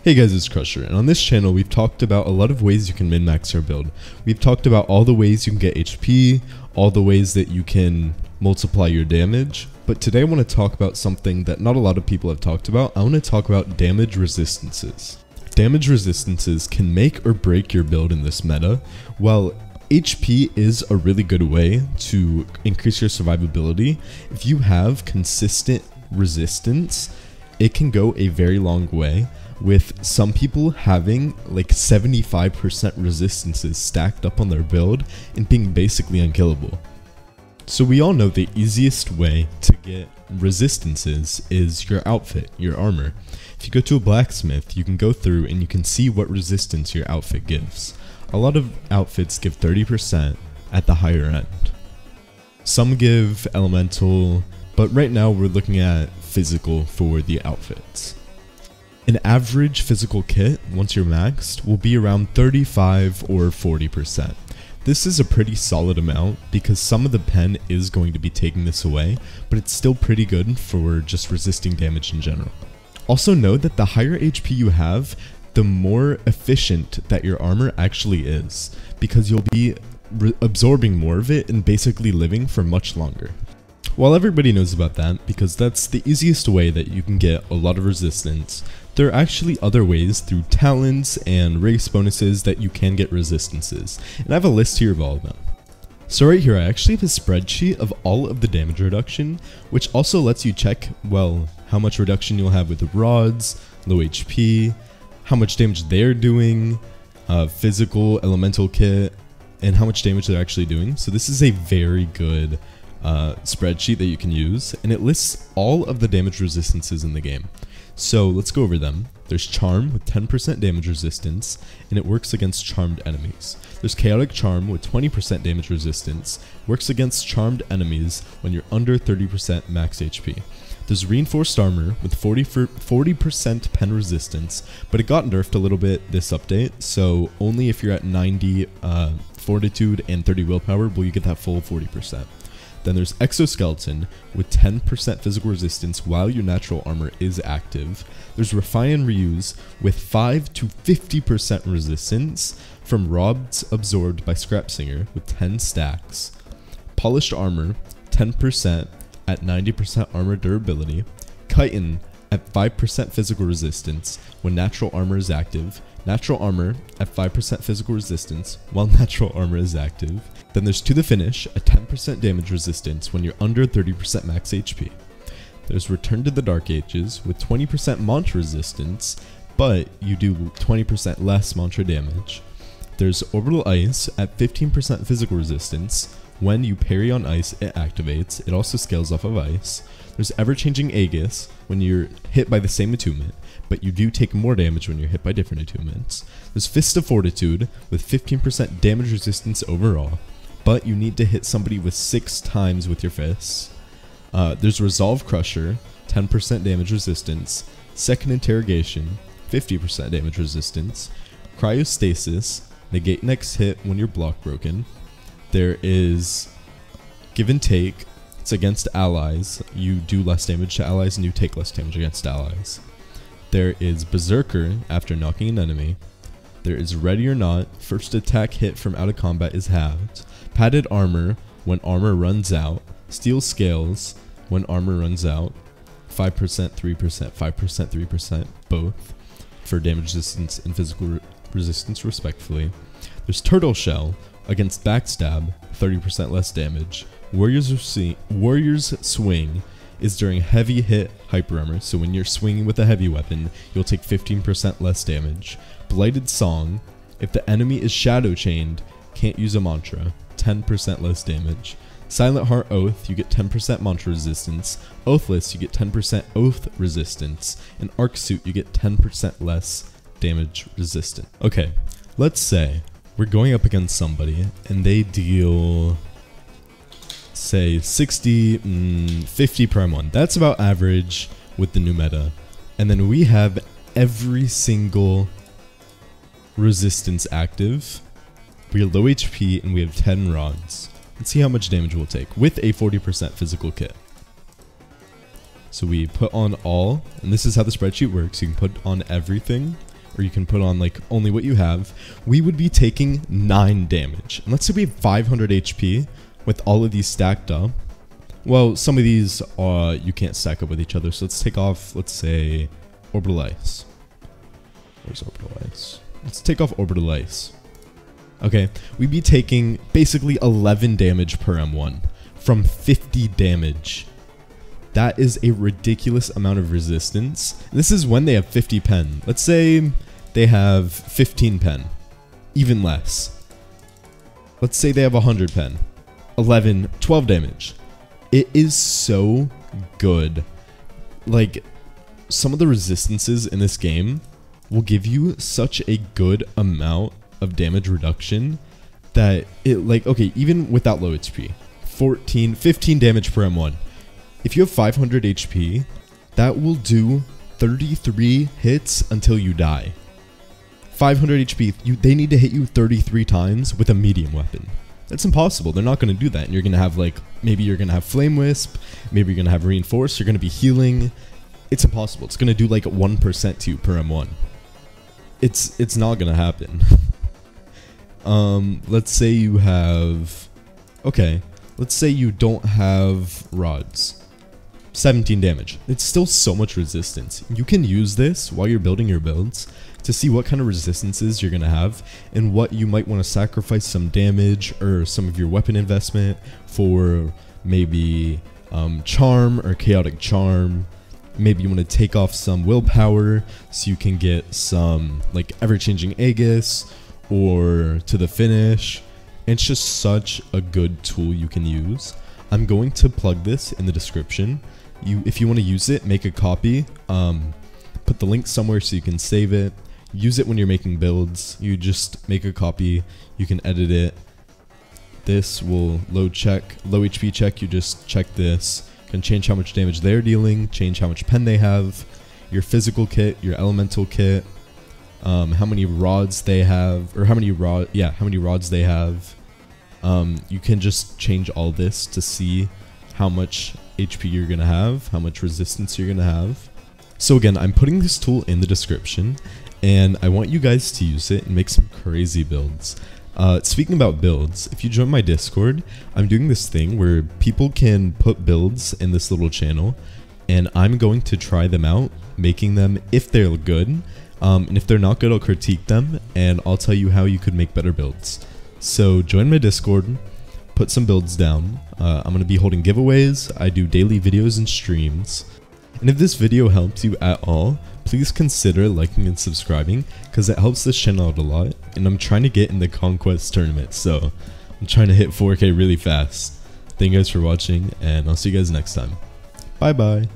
Hey guys, it's Crusher, and on this channel we've talked about a lot of ways you can min-max your build. We've talked about all the ways you can get HP, all the ways that you can multiply your damage, but today I want to talk about something that not a lot of people have talked about. I want to talk about damage resistances. Damage resistances can make or break your build in this meta. While HP is a really good way to increase your survivability, if you have consistent resistance, it can go a very long way, with some people having like 75% resistances stacked up on their build and being basically unkillable. So we all know the easiest way to get resistances is your outfit, your armor. If you go to a blacksmith, you can go through and you can see what resistance your outfit gives. A lot of outfits give 30% at the higher end. Some give elemental, but right now we're looking at physical for the outfits. An average physical kit, once you're maxed, will be around 35 or 40%. This is a pretty solid amount because some of the pen is going to be taking this away, but it's still pretty good for just resisting damage in general. Also note that the higher HP you have, the more efficient that your armor actually is, because you'll be absorbing more of it and basically living for much longer. While everybody knows about that, because that's the easiest way that you can get a lot of resistance, there are actually other ways through talents and race bonuses that you can get resistances, and I have a list here of all of them. So right here I actually have a spreadsheet of all of the damage reduction, which also lets you check, well, how much reduction you'll have with rods, low HP, how much damage they're doing, physical, elemental kit, and how much damage they're actually doing. So this is a very good spreadsheet that you can use, and it lists all of the damage resistances in the game. So let's go over them. There's Charm with 10% damage resistance, and it works against charmed enemies. There's Chaotic Charm with 20% damage resistance, works against charmed enemies when you're under 30% max HP. There's Reinforced Armor with 40% pen resistance, but it got nerfed a little bit this update, so only if you're at 90 fortitude and 30 willpower will you get that full 40%. Then there's Exoskeleton with 10% physical resistance while your natural armor is active. There's Refine and Reuse with 5 to 50% resistance from rods absorbed by Scrap Singer with 10 stacks. Polished Armor, 10% at 90% armor durability. Chitin at 5% physical resistance when natural armor is active. Natural armor at 5% physical resistance while natural armor is active. Then there's To The Finish, a 10% damage resistance when you're under 30% max HP. There's Return to the Dark Ages with 20% mantra resistance, but you do 20% less mantra damage. There's Orbital Ice at 15% physical resistance. When you parry on ice, it activates. It also scales off of ice. There's Ever-Changing Aegis when you're hit by the same attunement, but you do take more damage when you're hit by different attunements. There's Fist of Fortitude with 15% damage resistance overall, but you need to hit somebody with 6 times with your fists. There's Resolve Crusher, 10% damage resistance. Second Interrogation, 50% damage resistance. Cryostasis, negate next hit when your block broken. There is Give and Take. It's against allies. You do less damage to allies and you take less damage against allies. There is Berserker after knocking an enemy. There is Ready or Not. First attack hit from out of combat is halved. Padded Armor when armor runs out. Steel Scales when armor runs out. 5%, 3%, 5%, 3%, both for damage resistance and physical resistance respectively. There's Turtle Shell against backstab, 30% less damage. Warrior's Swing is during heavy hit hyper armor, so when you're swinging with a heavy weapon, you'll take 15% less damage. Blighted Song, if the enemy is shadow chained, can't use a mantra, 10% less damage. Silent Heart Oath, you get 10% mantra resistance. Oathless, you get 10% oath resistance. And Arc Suit, you get 10% less damage resistant. Okay, let's say we're going up against somebody and they deal, say, 60, 50 prime 1. That's about average with the new meta. And then we have every single resistance active. We are low HP and we have 10 rods. Let's see how much damage we'll take with a 40% physical kit. So we put on all, and this is how the spreadsheet works. You can put on everything, or you can put on like only what you have, we would be taking 9 damage. And let's say we have 500 HP with all of these stacked up. Well, some of these you can't stack up with each other, so let's take off, let's say, Orbital Ice. Where's Orbital Ice? Let's take off Orbital Ice. Okay, we'd be taking basically 11 damage per M1 from 50 damage. That is a ridiculous amount of resistance. This is when they have 50 pen. Let's say they have 15 pen, even less. Let's say they have 100 pen, 11, 12 damage. It is so good. Like, some of the resistances in this game will give you such a good amount of damage reduction that it, like, okay, even without low HP, 15 damage per M1. If you have 500 HP, that will do 33 hits until you die. 500 HP, they need to hit you 33 times with a medium weapon. That's impossible. They're not going to do that. And you're going to have like, maybe you're going to have Flame Wisp, maybe you're going to have Reinforce, you're going to be healing. It's impossible. It's going to do like 1% to you per M1. It's not going to happen. Let's say you have, okay, let's say you don't have rods. 17 damage. It's still so much resistance. You can use this while you're building your builds to see what kind of resistances you're going to have and what you might want to sacrifice some damage or some of your weapon investment for, maybe charm or chaotic charm. Maybe you want to take off some willpower so you can get some like ever-changing Aegis or to the finish. It's just such a good tool you can use. I'm going to plug this in the description. If you want to use it, make a copy, put the link somewhere so you can save it, use it when you're making builds. You just make a copy, you can edit it. This will low HP check, you just check this, can change how much damage they're dealing, change how much pen they have, your physical kit, your elemental kit, how many rods they have, or how many rods they have. You can just change all this to see how much HP you're gonna have, how much resistance you're gonna have. So again, I'm putting this tool in the description, and I want you guys to use it and make some crazy builds. Speaking about builds, if you join my Discord, I'm doing this thing where people can put builds in this little channel, and I'm going to try them out, making them if they're good, and if they're not good, I'll critique them, and I'll tell you how you could make better builds. So join my Discord, put some builds down. I'm going to be holding giveaways. I do daily videos and streams. And if this video helps you at all, please consider liking and subscribing, because it helps this channel out a lot. And I'm trying to get in the Conquest tournament, so I'm trying to hit 4K really fast. Thank you guys for watching, and I'll see you guys next time. Bye bye.